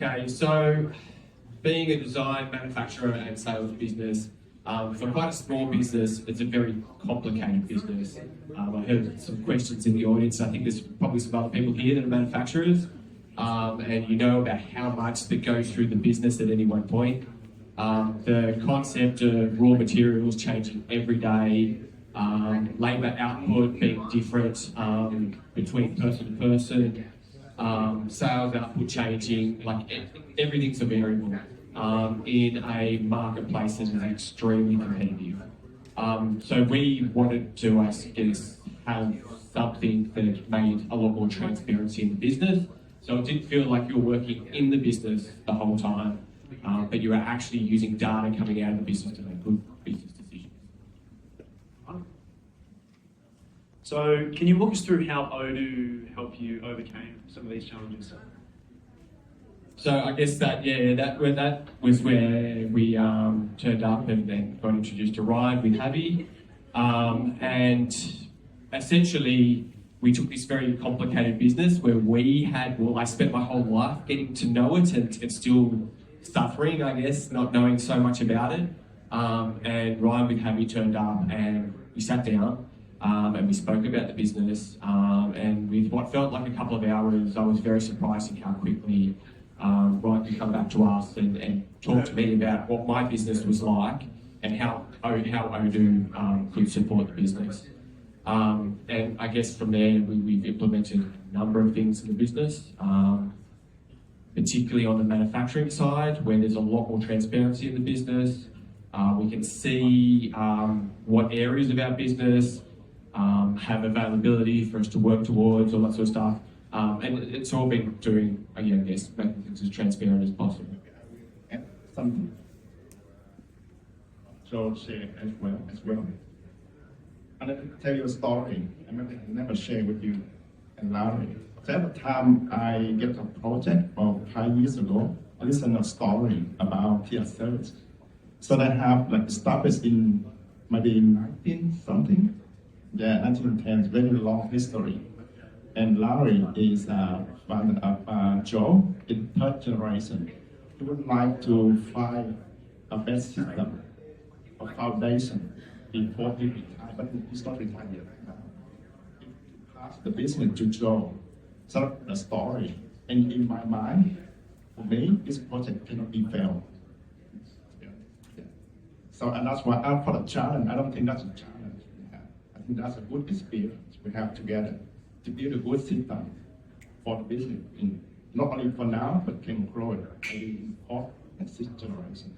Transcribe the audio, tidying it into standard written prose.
Okay, so being a design, manufacturer and sales business, for quite a small business, it's a very complicated business. I heard some questions in the audience. I think there's probably some other people here that are manufacturers, and you know about how much that goes through the business at any one point. The concept of raw materials changing every day, labour output being different between person to person, sales output changing, like everything's a variable in a marketplace that is extremely competitive. So we wanted to, I guess, have something that made a lot more transparency in the business. So it didn't feel like you were working in the business the whole time, but you were actually using data coming out of the business to make good business decisions. So can you walk us through how Odoo helped you overcame some of these challenges? So I guess that was where we turned up and then got introduced to Ryan with Havi, and essentially we took this very complicated business where I spent my whole life getting to know it and still suffering, I guess, not knowing so much about it. And Ryan with Havi turned up and we sat down and we spoke about the business. And with what felt like a couple of hours, I was very surprised at how quickly Ryan could come back to us and talk to me about what my business was like and how Odoo could support the business. And I guess from there, we've implemented a number of things in the business, particularly on the manufacturing side, where there's a lot more transparency in the business. We can see what areas of our business have availability for us to work towards, all that sort of stuff. And it's all been doing, I guess, making things as transparent as possible. Something. So share as well. And let me tell you a story. I never share with you and Larry. So every time I get a project 5 years ago, I listen to a story about tier service. So they have established in maybe 19 something. Yeah, 1910s, very long history. And Larry is father of Joe in third generation. He would like to find a best system, a foundation before he retired, but he's not retired yet. He passed the business to Joe. So the story. And in my mind, for me, this project cannot be failed. Yeah. So and that's why I'm for the challenge. I don't think that's a challenge. I think that's a good experience we have together to build a good system for the business, not only for now, but can grow it maybe in fourth and sixth generation.